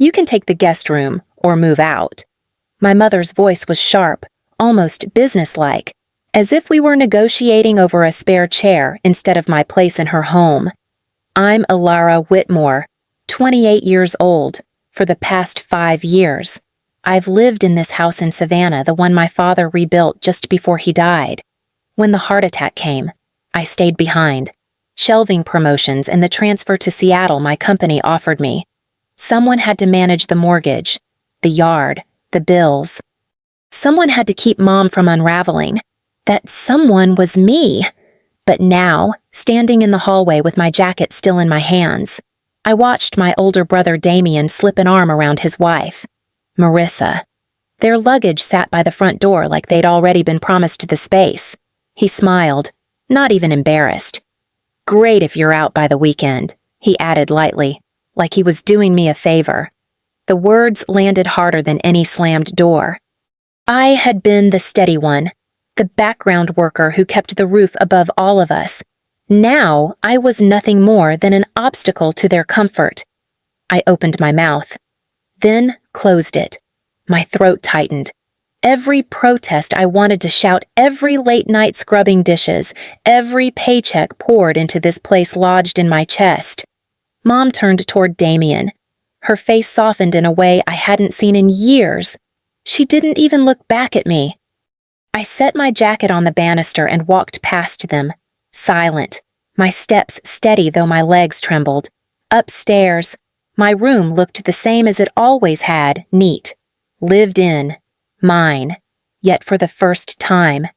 You can take the guest room or move out." My mother's voice was sharp, almost businesslike, as if we were negotiating over a spare chair instead of my place in her home. "I'm Alara Whitmore, 28 years old. For the past 5 years. I've lived in this house in Savannah, the one my father rebuilt just before he died. When the heart attack came, I stayed behind. Shelving promotions and the transfer to Seattle my company offered me. Someone had to manage the mortgage, the yard, the bills. Someone had to keep Mom from unraveling. That someone was me. But now, standing in the hallway with my jacket still in my hands, I watched my older brother Damien slip an arm around his wife, Marissa. Their luggage sat by the front door like they'd already been promised the space. He smiled, not even embarrassed. "Great if you're out by the weekend," he added lightly, like he was doing me a favor. The words landed harder than any slammed door. I had been the steady one, the background worker who kept the roof above all of us. Now I was nothing more than an obstacle to their comfort. I opened my mouth, then closed it. My throat tightened. Every protest I wanted to shout, every late night scrubbing dishes, every paycheck poured into this place lodged in my chest. Mom turned toward Damien. Her face softened in a way I hadn't seen in years. She didn't even look back at me. I set my jacket on the banister and walked past them, silent, my steps steady though my legs trembled. Upstairs, my room looked the same as it always had, neat, lived in, mine. Yet for the first time,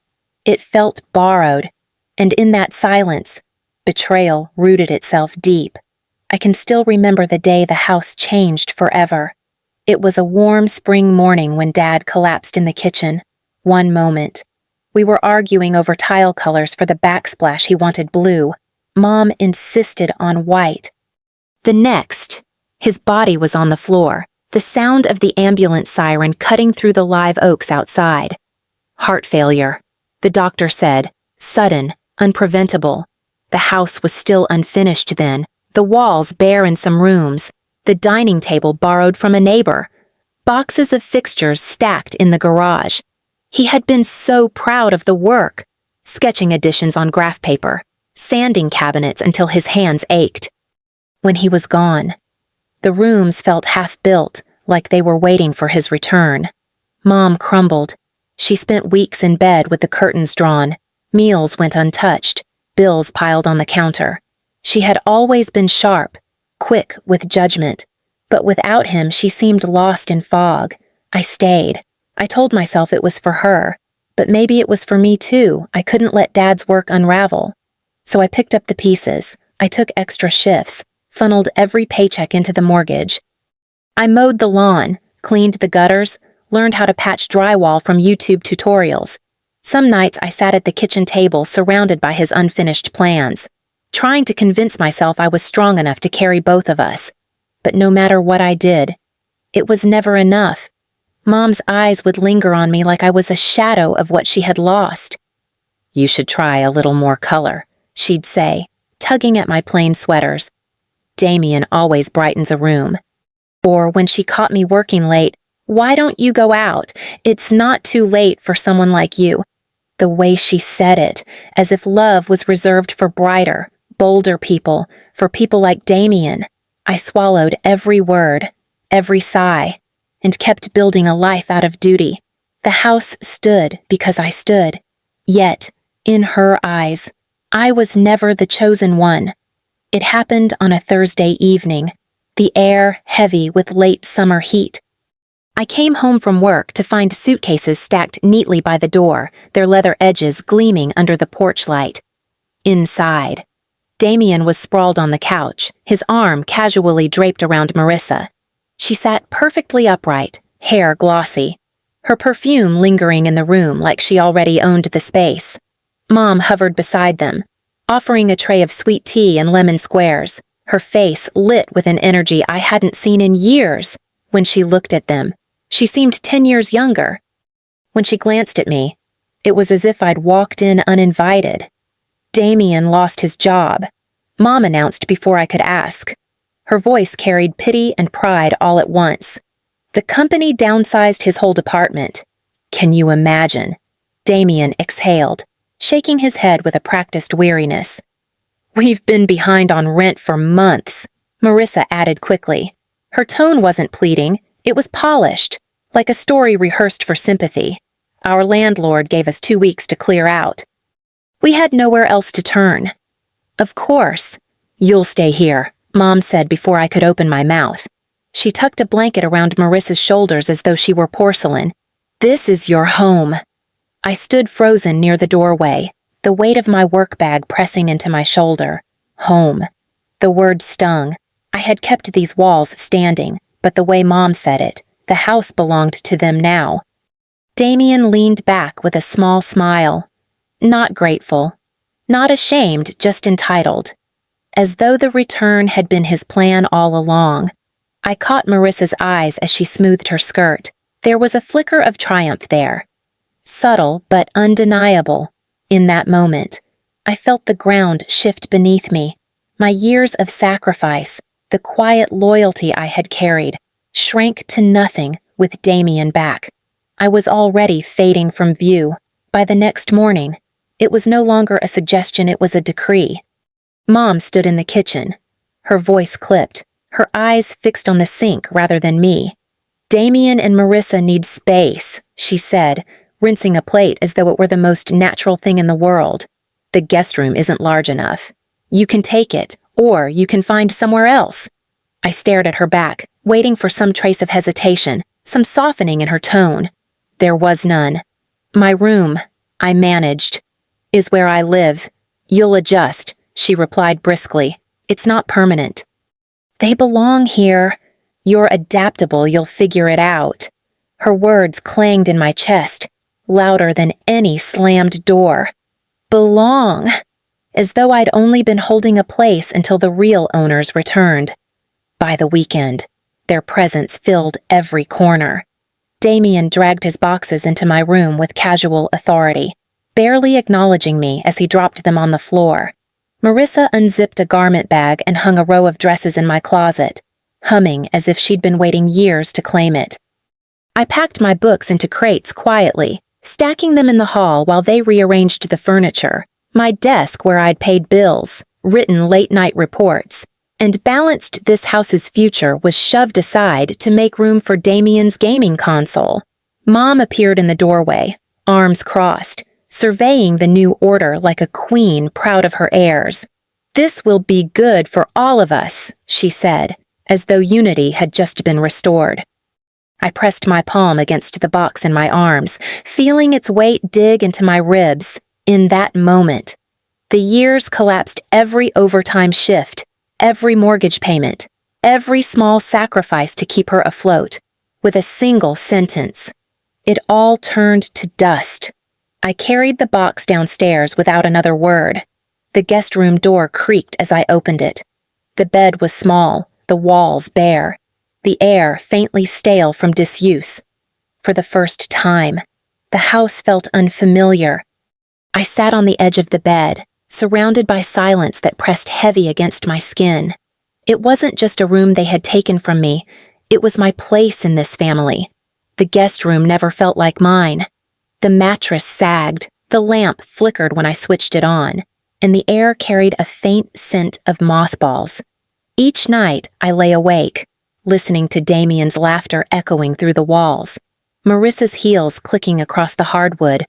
it felt borrowed, and in that silence, betrayal rooted itself deep. I can still remember the day the house changed forever. It was a warm spring morning when Dad collapsed in the kitchen. One moment. We were arguing over tile colors for the backsplash he wanted blue. Mom insisted on white. The next, his body was on the floor, the sound of the ambulance siren cutting through the live oaks outside. Heart failure, the doctor said, sudden, unpreventable. The house was still unfinished then, the walls bare in some rooms, the dining table borrowed from a neighbor, boxes of fixtures stacked in the garage. He had been so proud of the work, sketching additions on graph paper, sanding cabinets until his hands ached. When he was gone, the rooms felt half-built, like they were waiting for his return. Mom crumbled. She spent weeks in bed with the curtains drawn. Meals went untouched, bills piled on the counter. She had always been sharp, quick with judgment, but without him she seemed lost in fog. I stayed. I told myself it was for her, but maybe it was for me too. I couldn't let Dad's work unravel. So I picked up the pieces. I took extra shifts, funneled every paycheck into the mortgage. I mowed the lawn, cleaned the gutters, learned how to patch drywall from YouTube tutorials. Some nights I sat at the kitchen table surrounded by his unfinished plans, trying to convince myself I was strong enough to carry both of us. But no matter what I did, it was never enough. Mom's eyes would linger on me like I was a shadow of what she had lost. "You should try a little more color," she'd say, tugging at my plain sweaters. "Damien always brightens a room." Or when she caught me working late, "Why don't you go out? It's not too late for someone like you." The way she said it, as if love was reserved for brighter, bolder people, for people like Damien. I swallowed every word, every sigh, and kept building a life out of duty. The house stood because I stood. Yet, in her eyes, I was never the chosen one. It happened on a Thursday evening, the air heavy with late summer heat. I came home from work to find suitcases stacked neatly by the door, their leather edges gleaming under the porch light. Inside, Damien was sprawled on the couch, his arm casually draped around Marissa. She sat perfectly upright, hair glossy, her perfume lingering in the room like she already owned the space. Mom hovered beside them, offering a tray of sweet tea and lemon squares, her face lit with an energy I hadn't seen in years. When she looked at them, she seemed 10 years younger. When she glanced at me, it was as if I'd walked in uninvited. Damien lost his job, Mom announced before I could ask. Her voice carried pity and pride all at once. The company downsized his whole department. Can you imagine? Damien exhaled, shaking his head with a practiced weariness. We've been behind on rent for months, Marissa added quickly. Her tone wasn't pleading, it was polished, like a story rehearsed for sympathy. Our landlord gave us 2 weeks to clear out. We had nowhere else to turn. Of course. You'll stay here, Mom said before I could open my mouth. She tucked a blanket around Marissa's shoulders as though she were porcelain. This is your home. I stood frozen near the doorway, the weight of my work bag pressing into my shoulder. Home. The word stung. I had kept these walls standing, but the way Mom said it, the house belonged to them now. Damien leaned back with a small smile. Not grateful. Not ashamed, just entitled. As though the return had been his plan all along. I caught Marissa's eyes as she smoothed her skirt. There was a flicker of triumph there. Subtle but undeniable. In that moment, I felt the ground shift beneath me. My years of sacrifice, the quiet loyalty I had carried, shrank to nothing with Damien back. I was already fading from view. By the next morning, it was no longer a suggestion, it was a decree. Mom stood in the kitchen. Her voice clipped, her eyes fixed on the sink rather than me. Damien and Marissa need space, she said, rinsing a plate as though it were the most natural thing in the world. The guest room isn't large enough. You can take it, or you can find somewhere else. I stared at her back, waiting for some trace of hesitation, some softening in her tone. There was none. My room, I managed, is where I live. You'll adjust, she replied briskly. It's not permanent. They belong here. You're adaptable, you'll figure it out. Her words clanged in my chest, louder than any slammed door. Belong, as though I'd only been holding a place until the real owners returned. By the weekend, their presence filled every corner. Damien dragged his boxes into my room with casual authority, barely acknowledging me as he dropped them on the floor. Marissa unzipped a garment bag and hung a row of dresses in my closet, humming as if she'd been waiting years to claim it. I packed my books into crates quietly, stacking them in the hall while they rearranged the furniture, my desk where I'd paid bills, written late-night reports, and balanced this house's future was shoved aside to make room for Damien's gaming console. Mom appeared in the doorway, arms crossed, surveying the new order like a queen proud of her heirs. This will be good for all of us, she said, as though unity had just been restored. I pressed my palm against the box in my arms, feeling its weight dig into my ribs. In that moment, the years collapsed every overtime shift, every mortgage payment, every small sacrifice to keep her afloat, with a single sentence. It all turned to dust. I carried the box downstairs without another word. The guest room door creaked as I opened it. The bed was small, the walls bare, the air faintly stale from disuse. For the first time, the house felt unfamiliar. I sat on the edge of the bed, surrounded by silence that pressed heavy against my skin. It wasn't just a room they had taken from me, it was my place in this family. The guest room never felt like mine. The mattress sagged, the lamp flickered when I switched it on, and the air carried a faint scent of mothballs. Each night I lay awake, listening to Damien's laughter echoing through the walls, Marissa's heels clicking across the hardwood.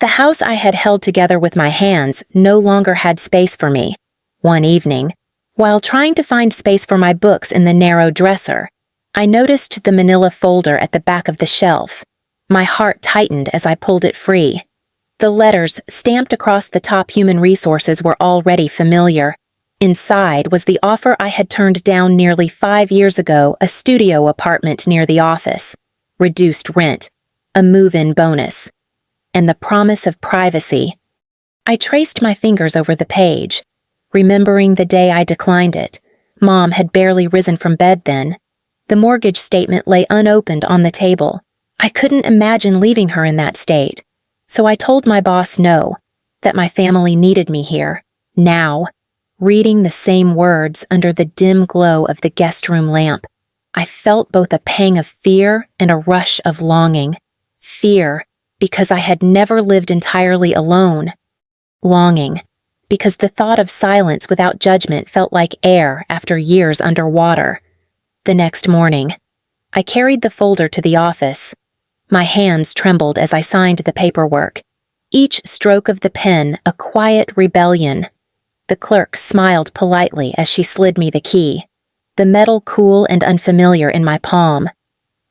The house I had held together with my hands no longer had space for me. One evening, while trying to find space for my books in the narrow dresser, I noticed the manila folder at the back of the shelf. My heart tightened as I pulled it free. The letters stamped across the top human resources were already familiar. Inside was the offer I had turned down nearly 5 years ago, a studio apartment near the office, reduced rent, a move-in bonus, and the promise of privacy. I traced my fingers over the page, remembering the day I declined it. Mom had barely risen from bed then. The mortgage statement lay unopened on the table. I couldn't imagine leaving her in that state. So I told my boss no, that my family needed me here, now. reading the same words under the dim glow of the guest room lamp. I felt both a pang of fear and a rush of longing. Fear, because I had never lived entirely alone. Longing, because the thought of silence without judgment felt like air after years underwater. The next morning, I carried the folder to the office. My hands trembled as I signed the paperwork, each stroke of the pen a quiet rebellion. The clerk smiled politely as she slid me the key, the metal cool and unfamiliar in my palm.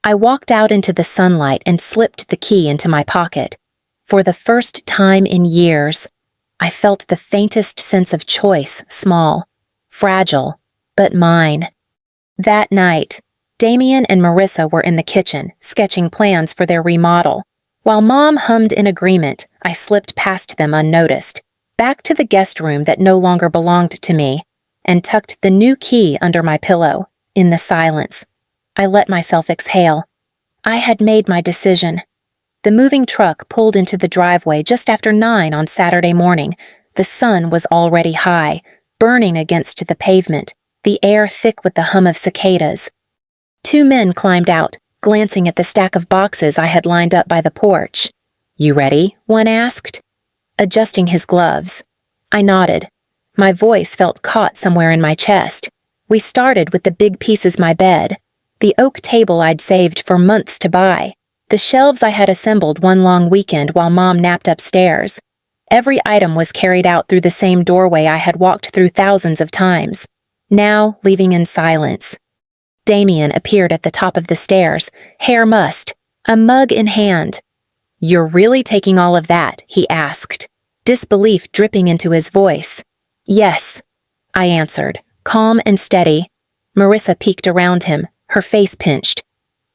I walked out into the sunlight and slipped the key into my pocket. For the first time in years, I felt the faintest sense of choice, small, fragile, but mine. That night, Damien and Marissa were in the kitchen, sketching plans for their remodel. While Mom hummed in agreement, I slipped past them unnoticed, back to the guest room that no longer belonged to me, and tucked the new key under my pillow. In the silence, I let myself exhale. I had made my decision. The moving truck pulled into the driveway just after 9 on Saturday morning. The sun was already high, burning against the pavement, the air thick with the hum of cicadas. 2 men climbed out, glancing at the stack of boxes I had lined up by the porch. "You ready?" one asked, adjusting his gloves. I nodded. My voice felt caught somewhere in my chest. We started with the big pieces: my bed, the oak table I'd saved for months to buy, the shelves I had assembled one long weekend while Mom napped upstairs. Every item was carried out through the same doorway I had walked through thousands of times, now leaving in silence. Damien appeared at the top of the stairs, hair mussed, a mug in hand. "You're really taking all of that?" he asked, disbelief dripping into his voice. "Yes," I answered, calm and steady. Marissa peeked around him, her face pinched.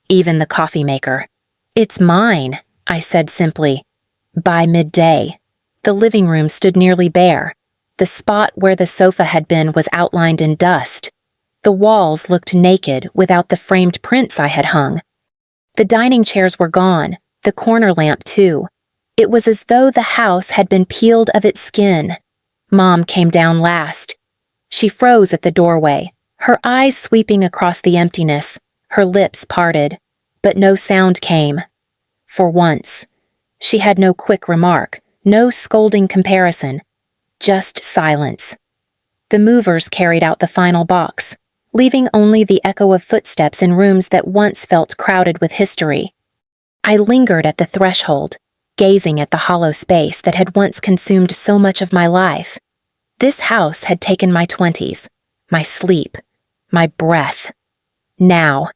"Even the coffee maker." "It's mine," I said simply. By midday, the living room stood nearly bare. The spot where the sofa had been was outlined in dust. The walls looked naked without the framed prints I had hung. The dining chairs were gone, the corner lamp too. It was as though the house had been peeled of its skin. Mom came down last. She froze at the doorway, her eyes sweeping across the emptiness, her lips parted, but no sound came. For once, she had no quick remark, no scolding comparison, just silence. The movers carried out the final box, leaving only the echo of footsteps in rooms that once felt crowded with history. I lingered at the threshold, gazing at the hollow space that had once consumed so much of my life. This house had taken my 20s, my sleep, my breath. Now,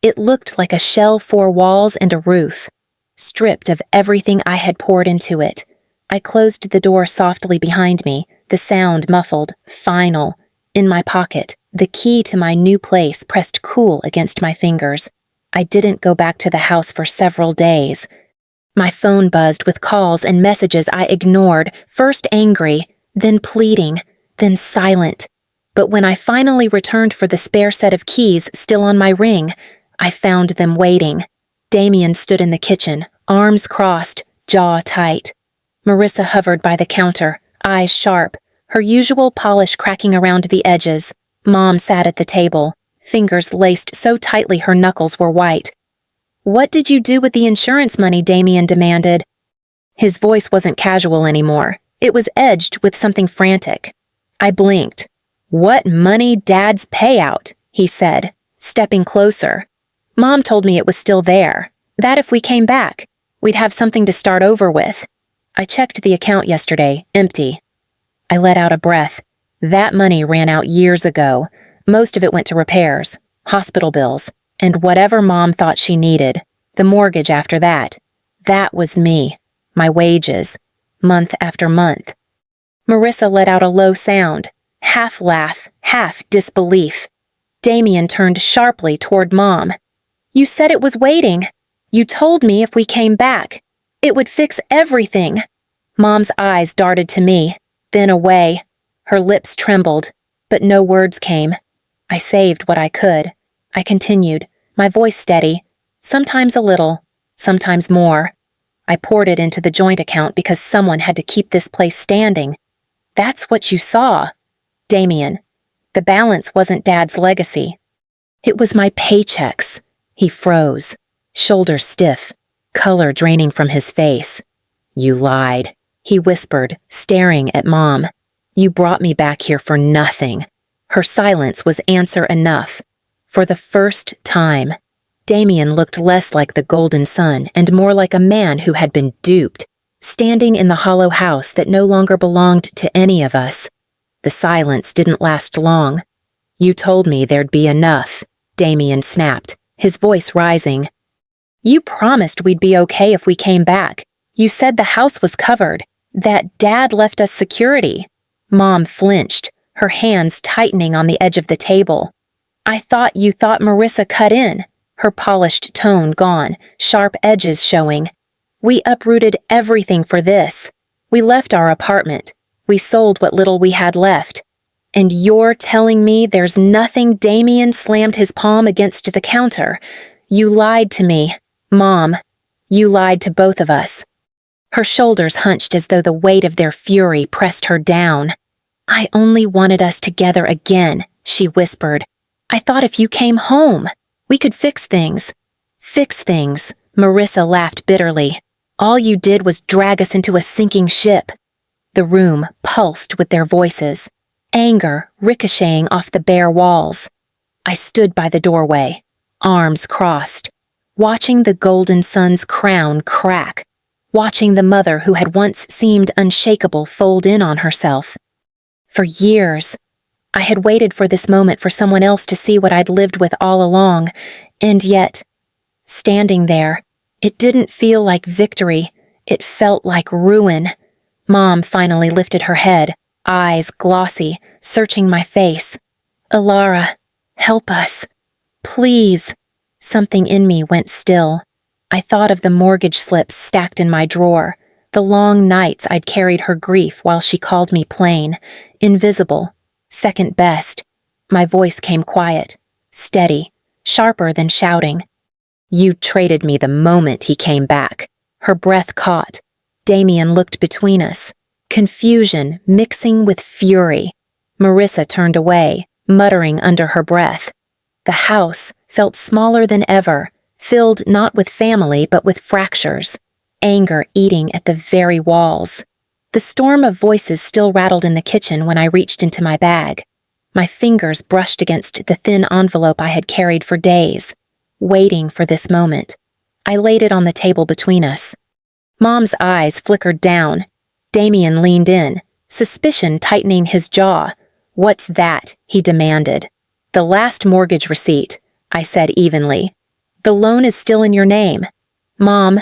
it looked like a shell, 4 walls and a roof, stripped of everything I had poured into it. I closed the door softly behind me, the sound muffled, final, in my pocket, the key to my new place pressed cool against my fingers. I didn't go back to the house for several days. My phone buzzed with calls and messages I ignored, first angry, then pleading, then silent. But when I finally returned for the spare set of keys still on my ring, I found them waiting. Damien stood in the kitchen, arms crossed, jaw tight. Marissa hovered by the counter, eyes sharp, her usual polish cracking around the edges. Mom sat at the table, fingers laced so tightly her knuckles were white. "What did you do with the insurance money?" Damien demanded. His voice wasn't casual anymore. It was edged with something frantic. I blinked. "What money? Dad's payout," he said, stepping closer. "Mom told me it was still there, that if we came back, we'd have something to start over with. I checked the account yesterday, empty." I let out a breath. That money ran out years ago. Most of it went to repairs, hospital bills, and whatever Mom thought she needed. The mortgage after that. That was me. My wages. Month after month. Marissa let out a low sound, half laugh, half disbelief. Damien turned sharply toward Mom. "You said it was waiting. You told me if we came back, it would fix everything." Mom's eyes darted to me, then away. Her lips trembled, but no words came. I saved what I could. I continued, my voice steady, sometimes a little, sometimes more. I poured it into the joint account because someone had to keep this place standing. "That's what you saw." Damien. The balance wasn't Dad's legacy. It was my paychecks. He froze, shoulders stiff, color draining from his face. You lied, he whispered, staring at Mom. You brought me back here for nothing. Her silence was answer enough. For the first time, Damien looked less like the golden son and more like a man who had been duped, standing in the hollow house that no longer belonged to any of us. The silence didn't last long. You told me there'd be enough, Damien snapped, his voice rising. You promised we'd be okay if we came back. You said the house was covered, that Dad left us security. Mom flinched, her hands tightening on the edge of the table. I thought you thought Marissa cut in, her polished tone gone, sharp edges showing. We uprooted everything for this. We left our apartment. We sold what little we had left. And you're telling me there's nothing? Damien slammed his palm against the counter. You lied to me, Mom. You lied to both of us. Her shoulders hunched as though the weight of their fury pressed her down. I only wanted us together again, she whispered. I thought if you came home, we could fix things. Fix things, Marissa laughed bitterly. All you did was drag us into a sinking ship. The room pulsed with their voices, anger ricocheting off the bare walls. I stood by the doorway, arms crossed, watching the golden sun's crown crack, watching the mother who had once seemed unshakable fold in on herself. For years, I had waited for this moment for someone else to see what I'd lived with all along, and yet, standing there, it didn't feel like victory, it felt like ruin. Mom finally lifted her head, eyes glossy, searching my face. Alara, help us. Please. Something in me went still. I thought of the mortgage slips stacked in my drawer, the long nights I'd carried her grief while she called me plain, invisible, second best. My voice came quiet, steady, sharper than shouting. You traded me the moment he came back. Her breath caught. Damien looked between us, confusion mixing with fury. Marissa turned away, muttering under her breath. The house felt smaller than ever, filled not with family but with fractures, anger eating at the very walls. The storm of voices still rattled in the kitchen when I reached into my bag. My fingers brushed against the thin envelope I had carried for days, waiting for this moment. I laid it on the table between us. Mom's eyes flickered down. Damien leaned in, suspicion tightening his jaw. What's that? He demanded. The last mortgage receipt, I said evenly. The loan is still in your name. Mom,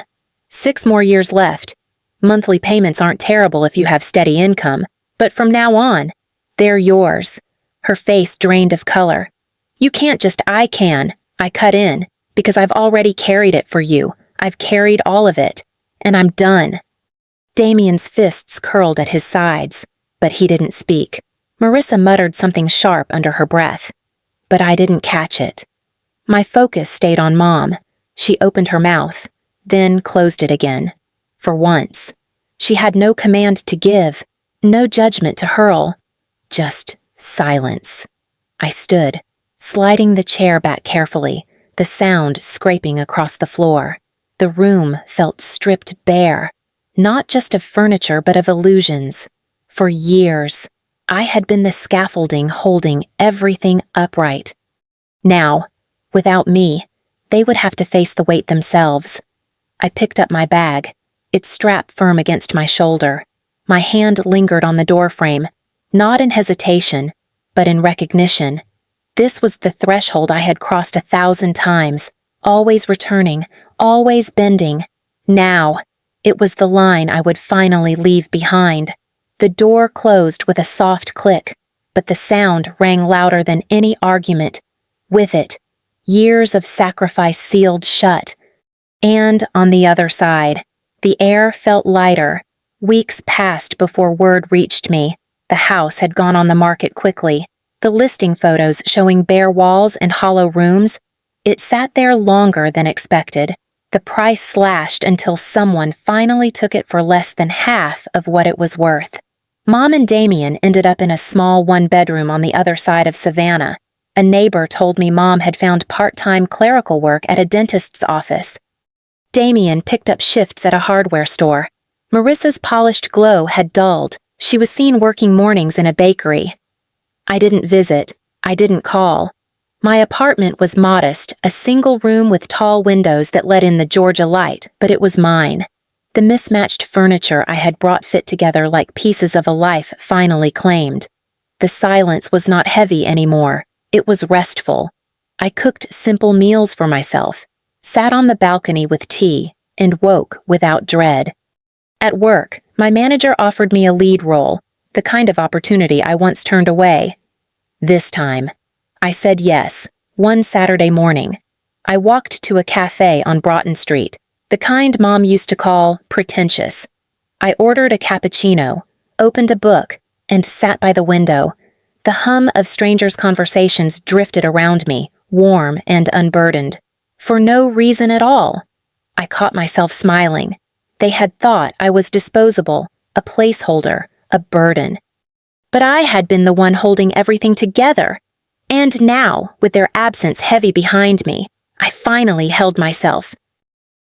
6 more years left. Monthly payments aren't terrible if you have steady income, but from now on, they're yours. Her face drained of color. You can't just I can. I cut in, because I've already carried it for you. I've carried all of it, and I'm done. Damien's fists curled at his sides, but he didn't speak. Marissa muttered something sharp under her breath, but I didn't catch it. My focus stayed on Mom. She opened her mouth, then closed it again. For once, she had no command to give, no judgment to hurl, just silence. I stood, sliding the chair back carefully, the sound scraping across the floor. The room felt stripped bare, not just of furniture but of illusions. For years, I had been the scaffolding holding everything upright. Now, without me, they would have to face the weight themselves. I picked up my bag, its strap firm against my shoulder. My hand lingered on the doorframe, not in hesitation, but in recognition. This was the threshold I had crossed 1,000 times, always returning, always bending. Now, it was the line I would finally leave behind. The door closed with a soft click, but the sound rang louder than any argument. With it, years of sacrifice sealed shut. And on the other side, the air felt lighter. Weeks passed before word reached me. The house had gone on the market quickly. The listing photos showing bare walls and hollow rooms. It sat there longer than expected. The price slashed until someone finally took it for less than half of what it was worth. Mom and Damien ended up in a small one-bedroom on the other side of Savannah. A neighbor told me Mom had found part-time clerical work at a dentist's office. Damien picked up shifts at a hardware store. Marissa's polished glow had dulled. She was seen working mornings in a bakery. I didn't visit. I didn't call. My apartment was modest, a single room with tall windows that let in the Georgia light, but it was mine. The mismatched furniture I had brought fit together like pieces of a life finally claimed. The silence was not heavy anymore. It was restful. I cooked simple meals for myself, sat on the balcony with tea, and woke without dread. At work, my manager offered me a lead role, the kind of opportunity I once turned away. This time, I said yes, one Saturday morning. I walked to a cafe on Broughton Street, the kind Mom used to call pretentious. I ordered a cappuccino, opened a book, and sat by the window. The hum of strangers' conversations drifted around me, warm and unburdened. For no reason at all. I caught myself smiling. They had thought I was disposable, a placeholder, a burden. But I had been the one holding everything together. And now, with their absence heavy behind me, I finally held myself,